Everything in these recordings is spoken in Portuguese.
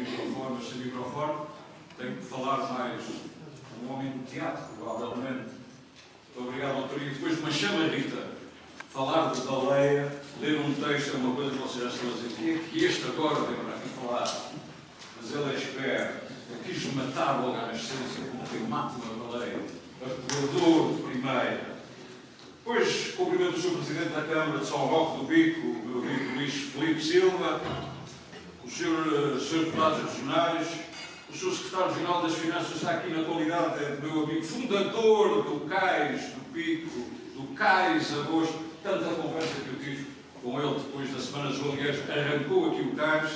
microfone, mas sem microfone, tenho que falar mais um homem do teatro, provavelmente. Muito obrigado, doutor. E depois de uma chamarrita, falar de baleia, ler um texto é uma coisa que vocês já estão a dizer. O que é que este agora vem para aqui falar? Mas ele é esperto. Eu quis matar logo à nascença como quem mata uma baleia. Arpoador de primeira. Depois, cumprimento o Sr. Presidente da Câmara de São Roque do Pico, o meu amigo Luís Filipe Silva, os Srs. Deputados Regionais, o Sr. Secretário-Geral das Finanças está aqui na qualidade de meu amigo fundador do CAIS do Pico, do CAIS Agosto, tanta conversa que eu tive com ele depois da Semana dos Baleeiros, arrancou aqui o CAIS,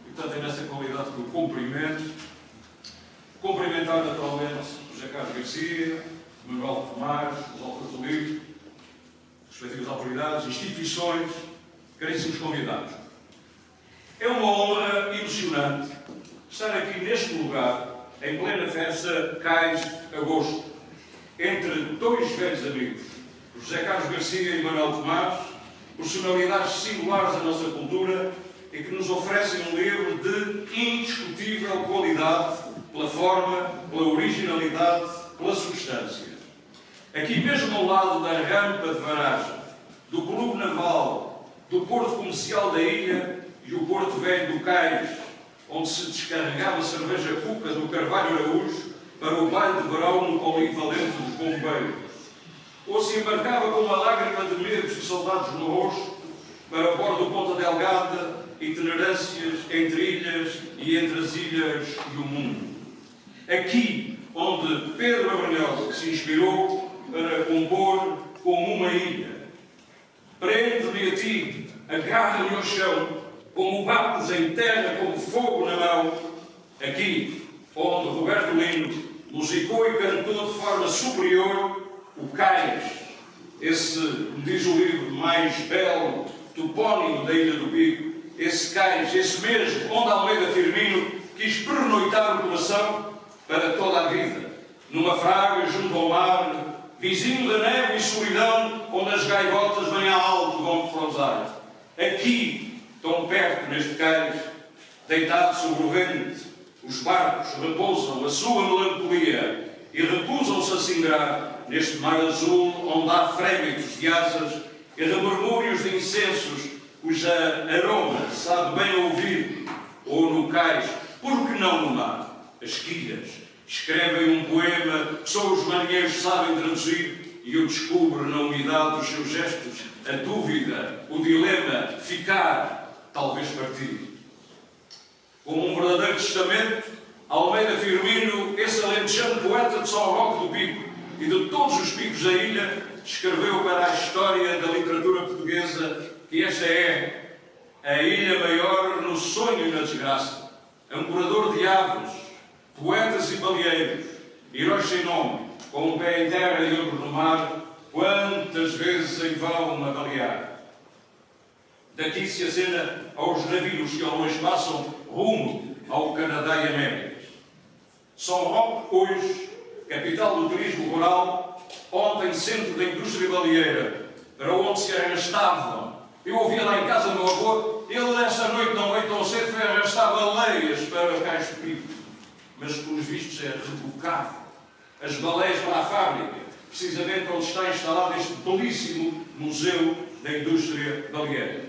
e portanto é nessa qualidade que o cumprimento. Cumprimentar naturalmente o José Carlos Garcia, o Manuel Tomás, os autores do livro, respectivas autoridades, instituições, caríssimos convidados. É uma honra emocionante estar aqui neste lugar, em plena festa CAIS Agosto, entre dois velhos amigos, o José Carlos Garcia e Manuel Tomás, personalidades singulares da nossa cultura e que nos oferecem um livro de indiscutível qualidade pela forma, pela originalidade, pela substância. Aqui mesmo ao lado da rampa de varagem, do Clube Naval, do Porto Comercial da Ilha e o Porto Velho do Cais, onde se descarregava a cerveja Cuca do Carvalho Araújo para o baile de verão no Polivalente dos Bombeiros, ou se embarcava com uma lágrima de medos e saudades no rosto para o bordo do Ponta Delgada, itinerâncias entre ilhas e entre as ilhas e o mundo. Aqui, onde Pedro Abrunel se inspirou para compor Como uma Ilha. Prende-me a ti, agarra-me ao chão, como bates em terra, como fogo na mão. Aqui, onde Roberto Lino musicou e cantou de forma superior o Cais, esse, como diz o livro, mais belo topónimo da Ilha do Pico, esse Cais, esse mesmo onde Almeida Firmino quis pernoitar o coração para toda a vida, numa fraga junto ao mar, vizinho da neve e solidão, onde as gaivotas bem alto vão prousar. Aqui, tão perto neste cais, deitado sobre o vento, os barcos repousam a sua melancolia e recusam-se a cingrar neste mar azul, onde há frémitos de asas e remurmúrios de incensos, cuja aroma sabe bem ouvir, ou no cais, por que não no mar? As quilhas escrevem um poema que só os marinheiros sabem traduzir e eu descubro na umidade dos seus gestos a dúvida, o dilema, ficar, talvez partir. Como um verdadeiro testamento, Almeida Firmino, esse alentejano poeta de São Roque do Pico e de todos os picos da ilha, escreveu para a história da literatura portuguesa que esta é a ilha maior no sonho e na desgraça, ancorador de aves, poetas e baleeiros, heróis sem nome, com um pé em terra e outro no mar, quantas vezes em vão a balear. Daqui se acena aos navios que ao longe passam rumo ao Canadá e Américas. São Roque, hoje, capital do turismo rural, ontem centro da indústria baleeira, para onde se arrastavam. Eu ouvia lá em casa o meu avô, ele esta noite não veio tão cedo, foi arrastar baleias para o Cais do Pico. Mas, pelos vistos, é rebocado. As baleias para a fábrica, precisamente onde está instalado este belíssimo Museu da Indústria Baleeira.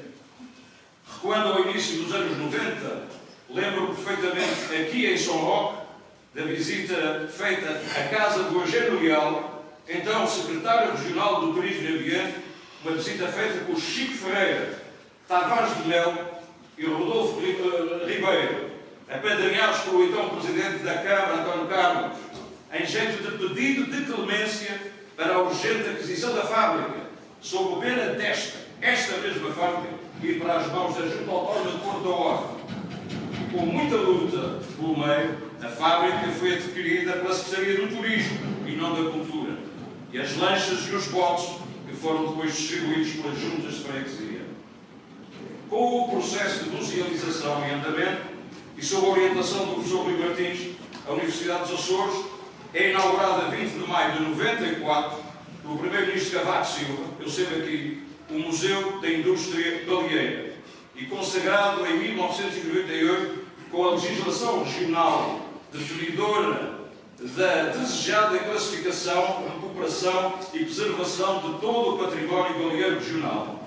Recuando ao início dos anos 90, lembro perfeitamente, aqui em São Roque, da visita feita à casa do Eugênio Leal, então secretário regional do Turismo e Ambiente, uma visita feita por Chico Ferreira, Tavares de Melo e Rodolfo Ribeiro, apadrinhados pelo então Presidente da Câmara, António Carlos, em jeito de pedido de clemência para a urgente aquisição da fábrica, sob pena esta mesma fábrica, ir para as mãos da Junta Autónoma de Porto da Horta. Com muita luta pelo meio, a fábrica foi adquirida pela Secretaria do Turismo e não da Cultura, e as lanchas e os botes que foram depois distribuídos pelas juntas de freguesia. Com o processo de musealização em andamento, e sob a orientação do professor Rui Martins, a Universidade dos Açores é inaugurada a 20 de maio de 94 pelo primeiro-ministro Cavaco Silva, eu esteve aqui, o Museu da Indústria Baleeira, e consagrado em 1998 com a legislação regional definidora da desejada classificação, recuperação e preservação de todo o património baleeiro regional.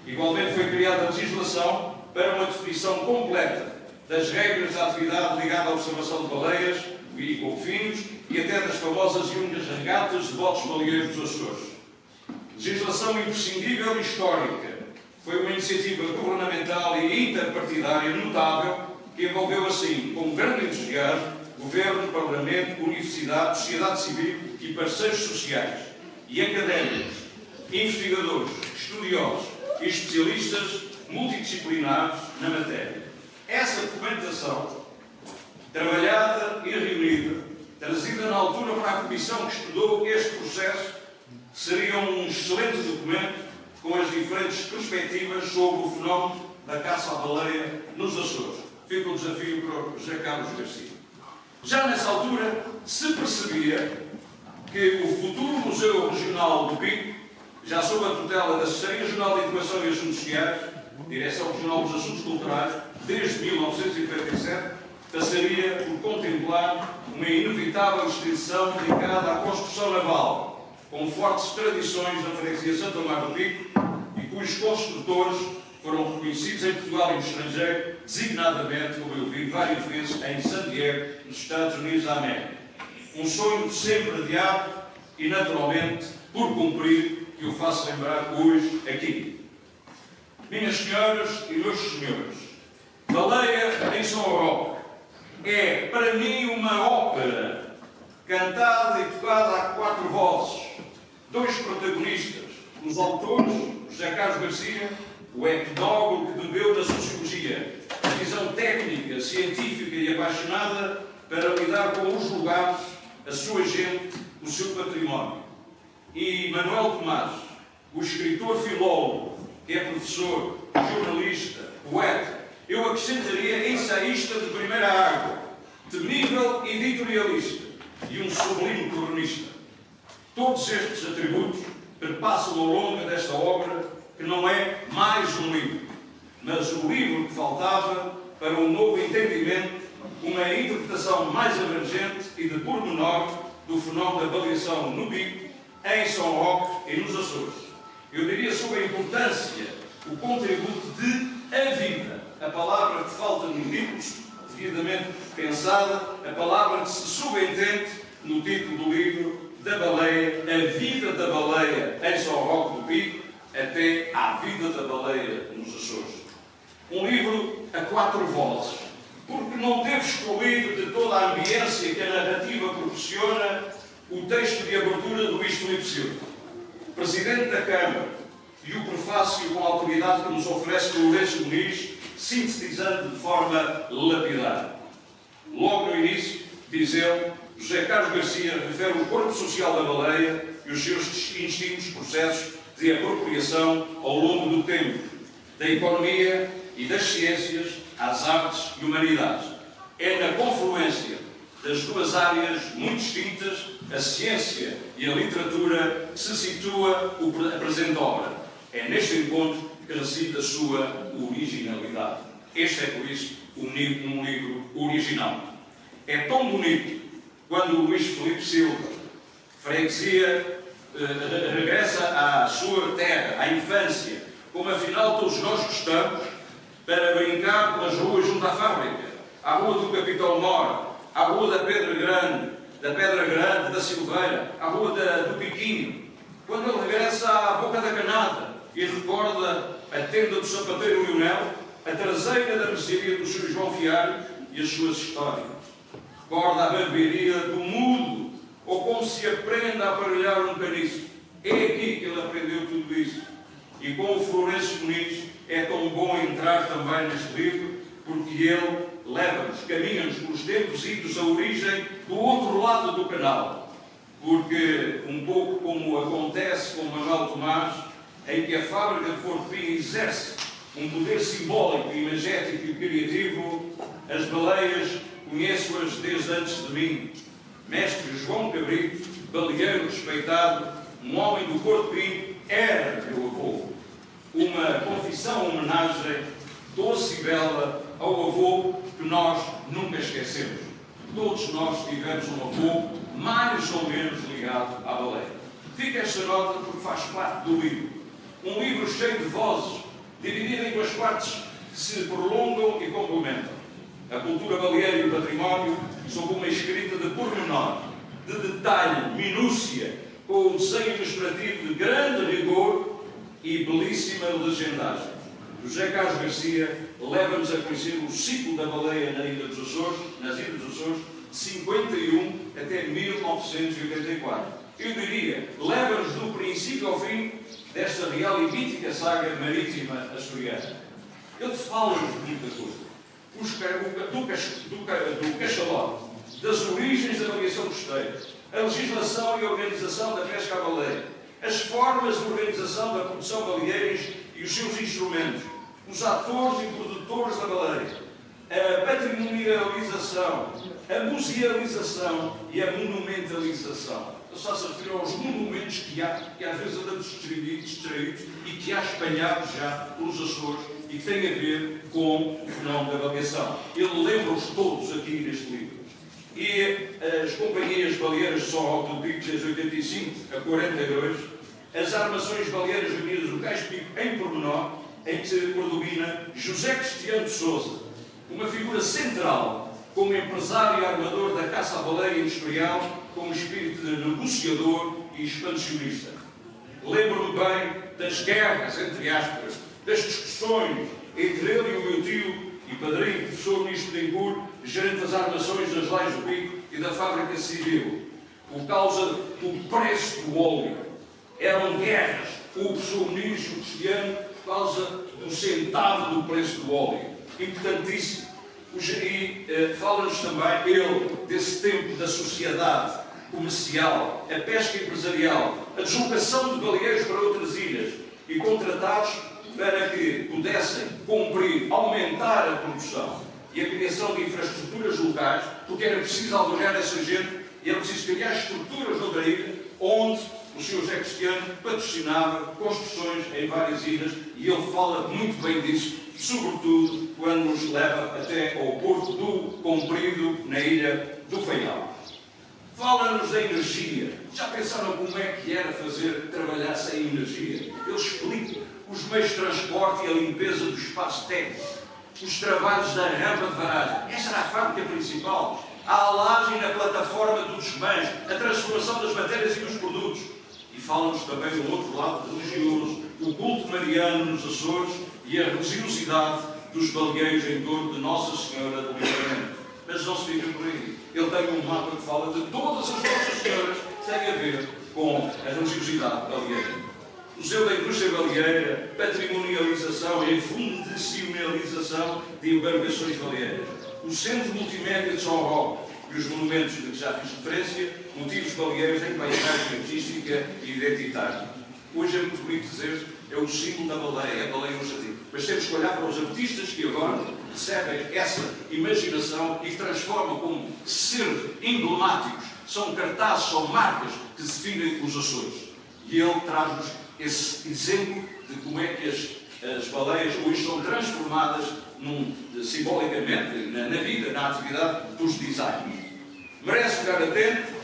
Igualmente foi criada a legislação para uma definição completa das regras da atividade ligada à observação de baleias e golfinhos e até das famosas e únicas regatas de botes baleeiros dos Açores. Legislação imprescindível e histórica. Foi uma iniciativa governamental e interpartidária notável que envolveu, assim, com grande entusiasmo, Governo, Parlamento, Universidade, sociedade civil e parceiros sociais e académicos, investigadores, estudiosos e especialistas multidisciplinares na matéria. Essa documentação, trabalhada e reunida, trazida na altura para a comissão que estudou este processo, seria um excelente documento com as diferentes perspectivas sobre o fenómeno da caça à baleia nos Açores. Fica o desafio para o José Carlos Garcia. Já nessa altura se percebia que o futuro Museu Regional do Pico, já sob a tutela da Secretaria Regional de Educação e Assuntos Sociais, Direção Regional dos Assuntos Culturais, desde 1997, passaria por contemplar uma inevitável extensão dedicada à construção naval, com fortes tradições na freguesia Santa Mar do Pico e cujos construtores foram reconhecidos em Portugal e no estrangeiro, designadamente, como eu vi várias vezes, em San Diego, nos Estados Unidos da América. Um sonho sempre adiado e, naturalmente, por cumprir, que eu faço lembrar hoje aqui. Minhas senhoras e meus senhores, Baleia em São Roque é, para mim, uma ópera cantada e tocada a quatro vozes. Dois protagonistas, os autores, José Carlos Garcia, o etnólogo que bebeu da sociologia, a visão técnica, científica e apaixonada para lidar com os lugares, a sua gente, o seu património. E Manuel Tomás, o escritor filólogo, que é professor, jornalista, poeta, eu acrescentaria ensaísta de primeira água, temível editorialista e um sublime cronista. Todos estes atributos perpassam ao longo desta obra, que não é mais um livro, mas o livro que faltava para um novo entendimento, uma interpretação mais abrangente e de pormenor do fenómeno da baleação no Pico, em São Roque e nos Açores. Eu diria sobre a importância, o contributo de a vida, a palavra que falta no título, devidamente pensada, a palavra que se subentende no título do livro, da baleia, a vida da baleia em São Roque do Pico, até à vida da baleia nos Açores. Um livro a quatro vozes, porque não teve excluído de toda a ambiência que a narrativa proporciona o texto de abertura do Luís Filipe Silva, Presidente da Câmara, e o prefácio com a autoridade que nos oferece Lourenço Muniz, sintetizando de forma lapidar. Logo no início, diz ele, José Carlos Garcia refere o corpo social da baleia e os seus distintos processos de apropriação ao longo do tempo, da economia e das ciências às artes e humanidades. É na confluência das duas áreas muito distintas, a ciência e a literatura, que se situa a presente obra. É neste encontro que reside a sua originalidade. Este é, por isso, um livro original. É tão bonito quando o Luís Filipe Silva, freguesia, regressa à sua terra, à infância, como afinal todos nós gostamos, para brincar pelas ruas junto à fábrica, à rua do Capitão Mor, à rua da Pedra Grande, da Silveira, à rua do Piquinho. Quando ele regressa à Boca da Canada e recorda a tenda do sapateiro Lionel, a traseira da mercearia do Sr. João Fialho e as suas histórias. Recorda a barbearia do Mudo, ou como se aprende a aparelhar um caniço. É aqui que ele aprendeu tudo isso. E com o Florencio Muniz é tão bom entrar também neste livro, porque ele leva-nos, caminha-nos pelos tempos idos à origem do outro lado do canal. Porque, um pouco como acontece com Manuel Tomás, em que a fábrica de Porto Pinho exerce um poder simbólico, imagético e criativo, as baleias conheço-as desde antes de mim. Mestre João Cabrito, baleeiro respeitado, um homem do Porto Pinho, era meu avô. Uma confissão, homenagem doce e bela ao avô que nós nunca esquecemos. Todos nós tivemos um avô mais ou menos ligado à baleia. Fica esta nota porque faz parte do livro. Um livro cheio de vozes, dividido em duas partes que se prolongam e complementam. A cultura baleeira e o património sob uma escrita de pormenor, de detalhe, minúcia, com o desenho ilustrativo de grande rigor e belíssima legendagem. José Carlos Garcia leva-nos a conhecer o ciclo da baleia nas Ilhas dos Açores, de 51 até 1984. Eu diria, leva-nos do princípio ao fim desta real e mítica saga marítima açoriana. Ele fala-nos de muita coisa. Do cachalote, das origens da navegação costeira, a legislação e a organização da pesca à baleia, as formas de organização da produção baleeiras e os seus instrumentos, os atores e produtores da baleia, a patrimonialização, a musealização e a monumentalização. Ele está a se referir aos monumentos que há, que às vezes andamos distraídos e que há espalhados já pelos Açores e que têm a ver com o fenómeno da baleação. Ele lembra-os todos aqui neste livro. E as companhias baleeiras de São Roque do Pico, desde 85 a 42, as armações baleeiras reunidas no Cais Pico, em pormenor, em que predomina José Cristiano de Sousa, uma figura central como empresário e armador da caça à baleia industrial, com um espírito de negociador e expansionista. Lembro-me bem das guerras, entre aspas, das discussões entre ele e o meu tio e padrinho, professor Ministro de Impur, gerente das armações das Lais do Pico e da fábrica civil, por causa do preço do óleo. Eram guerras com o professor Ministro Cristiano por causa do centavo do preço do óleo. Importantíssimo. E fala-nos também, ele, desse tempo da sociedade comercial, a pesca empresarial, a deslocação de baleeiros para outras ilhas e contratados para que pudessem cumprir, aumentar a produção e a criação de infraestruturas locais, porque era preciso albergar essa gente e era preciso criar estruturas noutra ilha, onde o Sr. José Cristiano patrocinava construções em várias ilhas, e ele fala muito bem disso, sobretudo quando nos leva até ao Porto do Comprido, na ilha do Faial. Fala-nos da energia. Já pensaram como é que era trabalhar sem energia? Ele explica os meios de transporte e a limpeza do espaço técnico, os trabalhos da rampa de varagem. Esta era a fábrica principal. A alagem na plataforma do desmanche, a transformação das matérias e dos produtos. E fala-nos também do outro lado religioso, o culto mariano nos Açores e a religiosidade dos baleeiros em torno de Nossa Senhora do Livramento. Mas não se fica por aí. Ele tem um mapa que fala de todas as Nossas Senhoras que têm a ver com a religiosidade baleeira. Museu da Indústria Baleeira, patrimonialização e fundacionalização de embarcações baleeiras. O Centro Multimédia de São Roque e os monumentos de que já fiz referência, motivos baleeiros em paisagem artística e identitária. Hoje é muito bonito dizer, é o símbolo da baleia, a baleia no jardim. Mas temos que olhar para os artistas que agora recebem essa imaginação e que transformam como seres emblemáticos. São cartazes, são marcas que definem os Açores. E ele traz-nos esse exemplo de como é que as baleias hoje são transformadas simbolicamente na vida, na atividade dos designers. Merece ficar atento,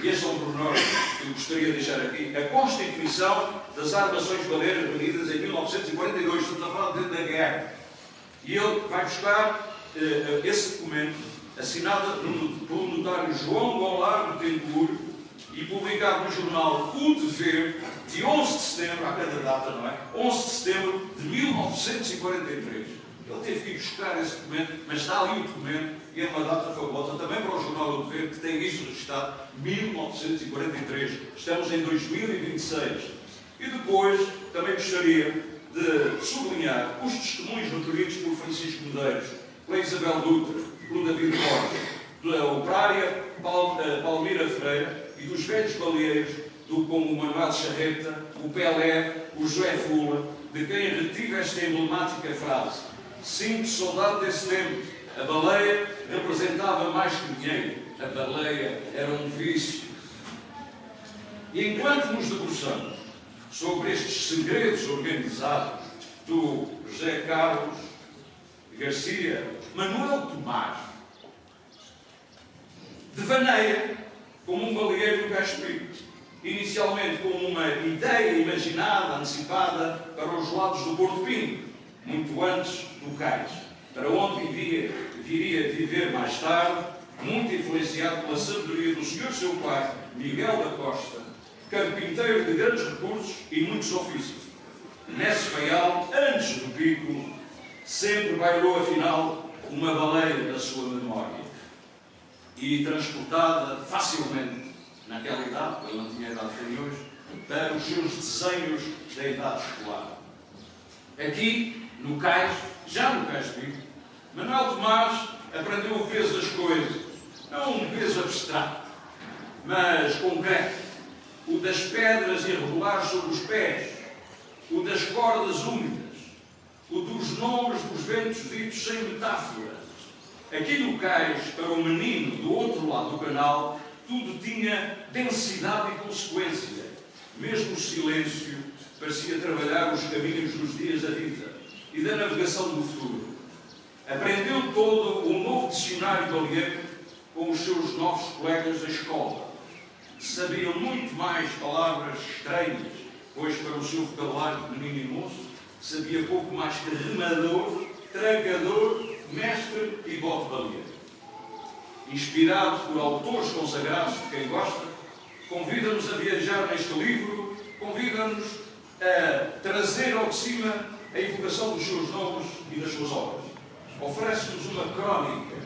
e este é um pormenor que eu gostaria de deixar aqui, a constituição das armações baleiras reunidas em 1942, estamos a falar dentro da guerra. E ele vai buscar esse documento, assinado pelo notário João Goulart Betancourt e publicado no jornal O Dever, de 11 de setembro, há cada data, não é? 11 de setembro de 1943. Ele teve que ir buscar esse documento, mas está ali o documento e é uma data fabulosa também para o jornal O Dever, que tem isto registrado, 1943. Estamos em 2026. E depois, também gostaria de sublinhar os testemunhos recolhidos por Francisco Medeiros, pela Isabel Dutra, pelo David Borges, da operária Palmira Freire e dos velhos baleeiros, como o Manuel Charreta, o Pelé, o Joé Fula, de quem retive esta emblemática frase: sinto saudade desse tempo, a baleia representava mais que dinheiro, a baleia era um vício. E enquanto nos debruçamos sobre estes segredos organizados do José Carlos Garcia, Manuel Tomás, devaneia como um baleeiro do Cais Pico, inicialmente como uma ideia imaginada, antecipada para os lados do Porto Pinto, muito antes do Cais, para onde viria viver mais tarde, muito influenciado pela sabedoria do senhor seu pai, Miguel da Costa, carpinteiro de grandes recursos e muitos ofícios. Nesse faial, antes do Pico, sempre bailou, afinal, uma baleia da sua memória. E transportada facilmente, naquela idade, ele não tinha a idade que tem hoje, para os seus desenhos da idade escolar. Aqui, no Cais, já no Cais Pico, Manuel Tomás aprendeu o peso das coisas, não um peso abstrato, mas concreto, o das pedras irregulares sobre os pés, o das cordas úmidas, o dos nomes dos ventos ditos sem metáfora. Aqui no Cais, para o menino do outro lado do canal, tudo tinha densidade e consequência. Mesmo o silêncio parecia trabalhar os caminhos dos dias da vida e da navegação do futuro. Aprendeu todo o novo dicionário baleeiro com os seus novos colegas da escola, que sabiam muito mais palavras estranhas, pois para o seu vocabulário de menino e moço sabia pouco mais que remador, trancador, mestre e bote baleeiro. Inspirado por autores consagrados de quem gosta, convida-nos a viajar neste livro, convida-nos a trazer ao de cima a evocação dos seus nomes e das suas obras. Oferece-nos uma crónica,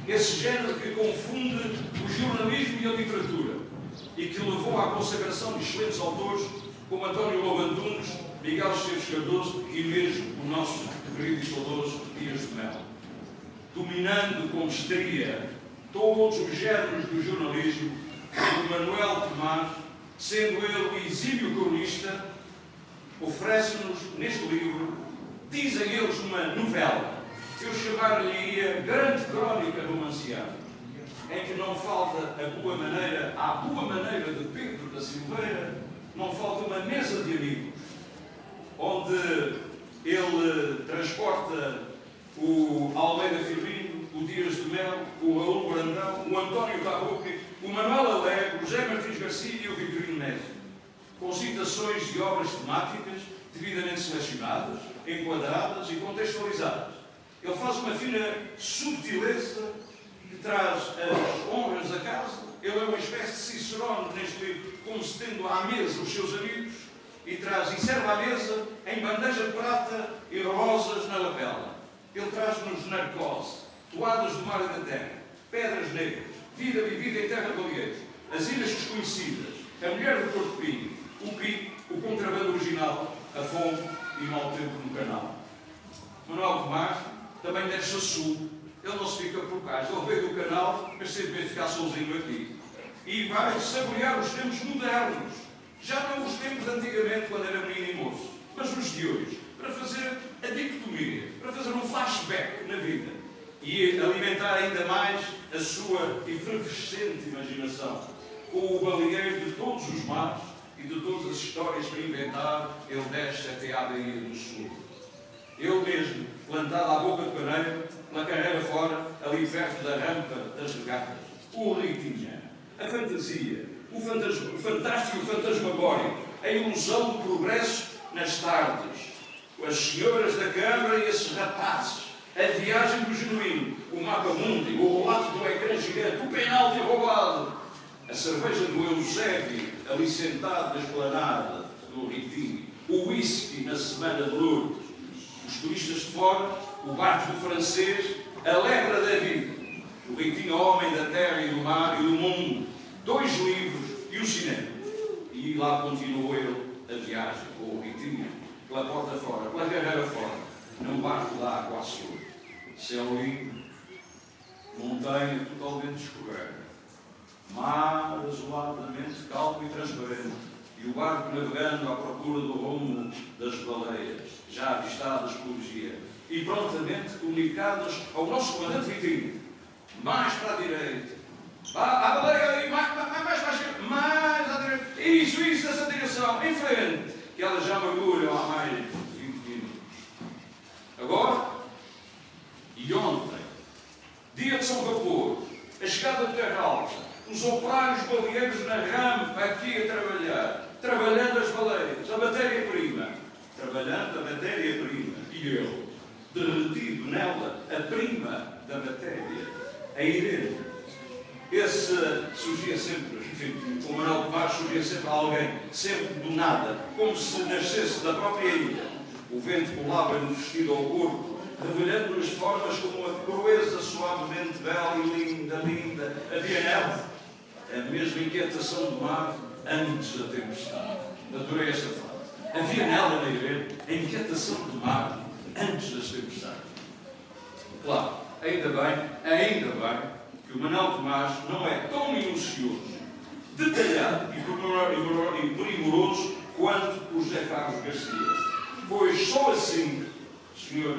esse género que confunde o jornalismo e a literatura e que levou à consagração de excelentes autores como António Lobo Antunes, Miguel Esteves Cardoso e mesmo o nosso querido e saudoso Dias de Melo. Dominando com mestria todos os géneros do jornalismo, o Manuel Tomás, sendo ele o exímio cronista, oferece-nos neste livro, dizem eles, uma novela. Eu chamar-lhe-ia grande crónica romanceada, em que não falta a boa maneira, à boa maneira de Pedro da Silveira, não falta uma mesa de amigos, onde ele transporta o Almeida Firmino, o Dias de Melo, o Raul Brandão, o António Tarruque, o Manuel Alegre, o José Martins Garcia e o Vitorino Nésio, com citações de obras temáticas devidamente selecionadas, enquadradas e contextualizadas. Ele faz uma fina subtileza que traz as honras da casa. Ele é uma espécie de Cicerone neste livro, como se tendo à mesa os seus amigos, e serve à mesa em bandeja de prata e rosas na lapela. Ele traz-nos narcose, toadas do mar e da terra, pedras negras, vida vivida em terra de baleeiros, as ilhas desconhecidas, a mulher do Porto Pinho, o pico, o contrabando original, a fome e o mau tempo no canal. Manuel Tomás também desce a sul. Ele não se fica por cá. Ele veio do canal, mas sempre vai ficar sozinho aqui. E vai saborear os tempos modernos. Já não os tempos de antigamente, quando era menino e moço, mas os de hoje, para fazer a dicotomia, para fazer um flashback na vida e alimentar ainda mais a sua efervescente imaginação com o baleeiro de todos os mares e de todas as histórias para inventar. Ele desce até à Baía do Sul. Ele mesmo, plantado à boca do caneiro, na carreira fora, ali perto da rampa das regatas, o Ritinha, a fantasia, o fantástico e o fantasmagórico, a ilusão do progresso nas tardes, as senhoras da Câmara e esses rapazes, a viagem do genuíno, o mapa mundi, o relato do ecrã gigante, o penalti roubado, a cerveja do Eusébio, ali sentado na esplanada do Ritinho, o whisky na semana de Lourdes, os turistas de fora, o barco do francês, a lebre da vida, o Ritinho, homem da terra e do mar e do mundo, 2 livros e o cinema. E lá continuou ele a viagem com o Ritinho, pela porta fora, pela carreira fora, num barco da água sul. Céu limpo, montanha totalmente descoberta, mar azuladamente calmo e transparente, e o barco navegando à procura do rumo das baleias, já avistadas por vigia, e prontamente comunicadas ao nosso comandante Ritinho. Mais para a direita. A baleia aí, mais à direita. Isso, nessa direção, em frente, que ela já mergulha há mais de 20 minutos. Agora, E ontem, dia de São Vapor, a chegada de Terra Alta, os operários baleeiros na rampa aqui a trabalhar, trabalhando as baleias, a matéria-prima, trabalhando a matéria-prima, e eu, derretido nela, a prima da matéria, a Irene. Esse surgia sempre, enfim, o Manuel Tomás surgia sempre a alguém, sempre do nada, como se nascesse da própria ilha. O vento pulava-lhe vestido ao corpo, revelando-lhe as formas como uma crueza suavemente bela e linda, linda. Havia nela a mesma inquietação do mar antes da tempestade. Adorei esta frase. Havia nela, na Irene, a inquietação do mar antes das tempestades. Claro, ainda bem que o Manuel Tomás não é tão minucioso, detalhado e primoroso quanto o José Carlos Garcia. Pois só assim, senhor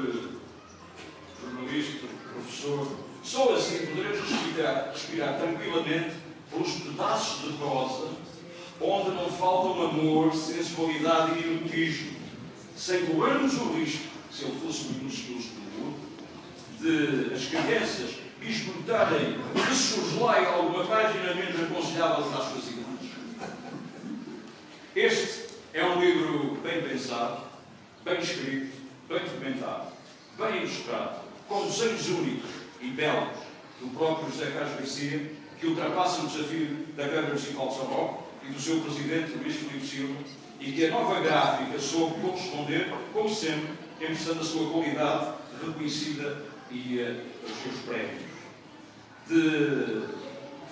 jornalista, professor, só assim poderemos respirar tranquilamente pelos pedaços de prosa onde não faltam amor, sensualidade e erotismo, sem corrermos o risco, se ele fosse minucioso do mundo, de as crianças esgotarem de soslaio alguma página menos aconselhável às suas idades. Este é um livro bem pensado, bem escrito, bem documentado, bem ilustrado, com desenhos únicos e belos do próprio José Carlos Garcia, que ultrapassa o desafio da Câmara Municipal de São Roque e do seu presidente, Luís Filipe Silva, e que a nova gráfica soube corresponder, como sempre, emprestando a sua qualidade reconhecida e os seus prémios.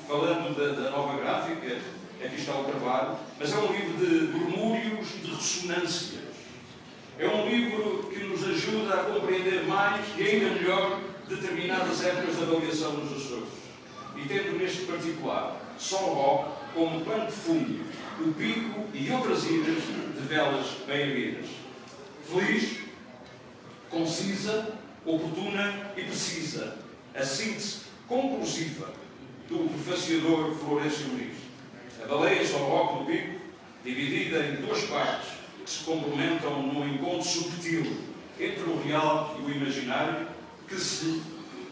Falando da nova gráfica, aqui está o trabalho, mas é um livro de murmúrios e de ressonâncias. É um livro que nos ajuda a compreender mais e ainda melhor determinadas épocas da avaliação nos Açores. E tendo neste particular São Roque como pano de fundo, o Pico e outras ilhas de velas bem erguidas. Feliz, concisa, oportuna e precisa. A síntese conclusiva do prefaciador Florencio Muniz. A baleia São Roque do Pico, dividida em duas partes, que se complementam num encontro subtil entre o real e o imaginário, que se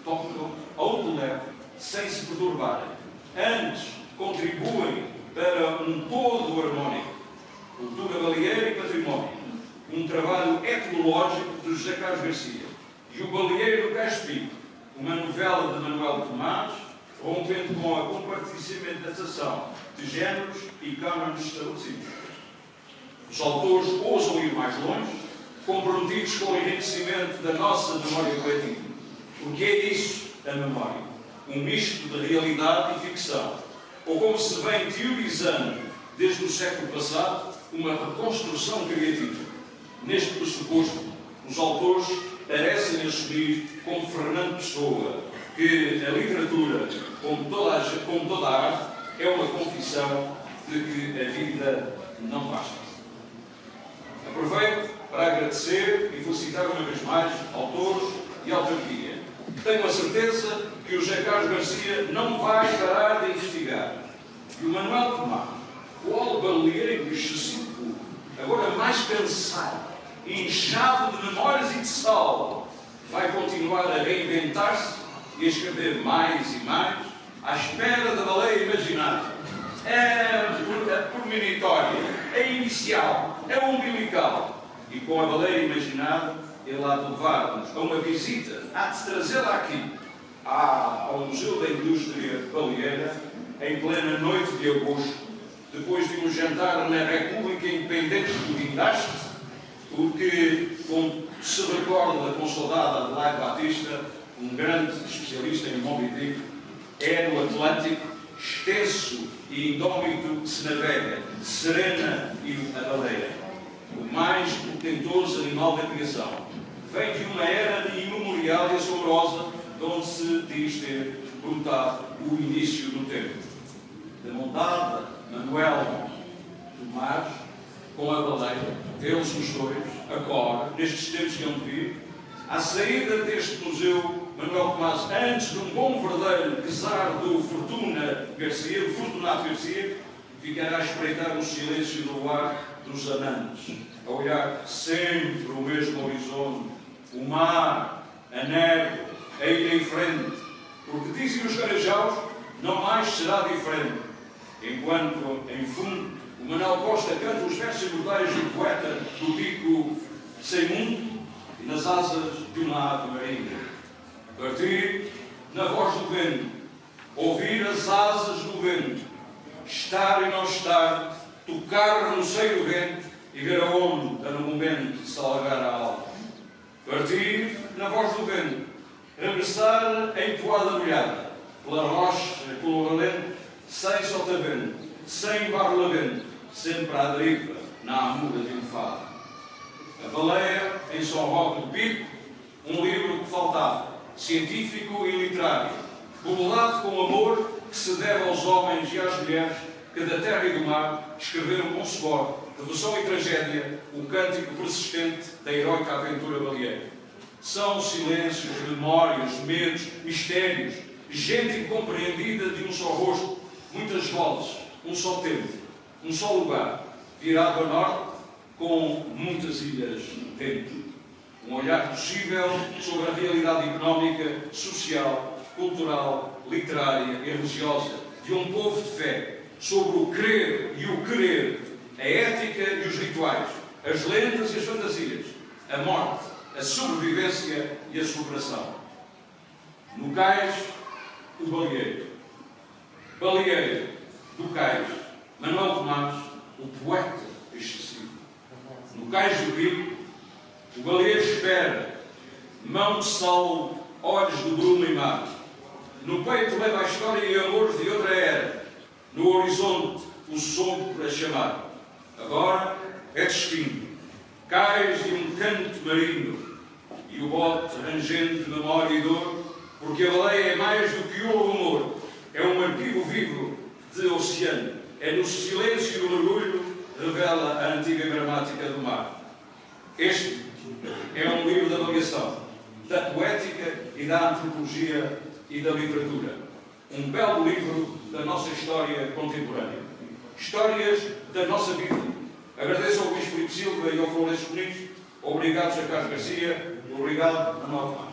tocam ao de leve, sem se perturbarem. Antes, contribuem para um todo harmónico. Cultura baleeira e património. Um trabalho etnológico de José Carlos Garcia. E o Baleeiro Caspico, uma novela de Manuel Tomás, rompendo com a compartimentação de géneros e câmaras estabelecidos. Os autores ousam ir mais longe, comprometidos com o enriquecimento da nossa memória coletiva. O que é isso, a memória? Um misto de realidade e ficção. Ou como se vem teorizando desde o século passado, uma reconstrução criativa. Neste pressuposto, os autores parecem assumir, como Fernando Pessoa, que a literatura, como toda a arte, é uma confissão de que a vida não basta. Aproveito para agradecer e felicitar uma vez mais autores e autarquia. Tenho a certeza que o José Carlos Garcia não vai parar de investigar. E o Manuel Tomás, o baleeiro excessivo, agora mais cansado, inchado de memórias e de sal, vai continuar a reinventar-se e a escrever mais e mais à espera da baleia imaginária. É premonitória, é inicial, é umbilical. E com a baleia imaginada, ele há de levar-nos a uma visita, há de trazê-la aqui, ao Museu da Indústria Baleeira, em plena noite de agosto, depois de um jantar na República Independente do Guindaste, porque, como se recorda com saudade Adelaide Batista, um grande especialista em Moby Dick, é no Atlântico, extenso e indómito que se navega, serena e a baleia, o mais portentoso animal da criação. Vem de uma era imemorial e assombrosa, de onde se diz ter brotado o início do tempo. Da montada, Manuel Tomás, com a baleia, eles os dois, agora, nestes tempos que hão de vir, à saída deste museu, Manuel Tomás, antes de um bom verdadeiro pesar do Fortunato Garcia, ficará a espreitar o silêncio do ar dos anantes, a olhar sempre o mesmo horizonte, o mar, a neve, a ir em frente, porque dizem os carajaus, não mais será diferente. Enquanto, em fundo, o Manuel Costa canta os versos imortais do poeta do bico sem mundo e nas asas de uma ave marinha. Partir na voz do vento, ouvir as asas do vento, estar e não estar, tocar no seio do vento e ver a onda no momento de se alagar a alma. Partir na voz do vento, regressar em toada molhada, pela rocha, pelo valente, sem sotavento, sem barlavento, sempre à deriva, na amura de um fado. A baleia em São Roque do Pico, um livro que faltava, científico e literário, bolado com o amor que se deve aos homens e às mulheres que da terra e do mar escreveram com suor, devoção e tragédia, o cântico persistente da heroica aventura baleeira. São silêncios, memórias, medos, mistérios, gente incompreendida de um só rosto, muitas vozes, um só tempo, um só lugar, virado a norte, com muitas ilhas dentro. Um olhar possível sobre a realidade económica, social, cultural, literária e religiosa de um povo de fé, sobre o crer e o querer, a ética e os rituais, as lendas e as fantasias, a morte, a sobrevivência e a superação. No cais, o baleeiro. Baleeiro, do cais, Manuel Tomás, o poeta excessivo. No cais do Pico, o baleeiro espera, mão de sal, olhos de bruma e mar. No peito leva a história e amores de outra era. No horizonte, o sopro a chamar. Agora é destino. Cais de um canto marinho e o bote rangendo de memória e dor, porque a baleia é mais do que o amor. É um arquivo vivo de oceano. É no silêncio do mergulho revela a antiga gramática do mar. Este é um livro da avaliação, da poética e da antropologia e da literatura. Um belo livro da nossa história contemporânea. Histórias da nossa vida. Agradeço ao Luís Filipe Silva e ao Florencio Muniz. Obrigado, Sr. Carlos Garcia. Obrigado, Manuel.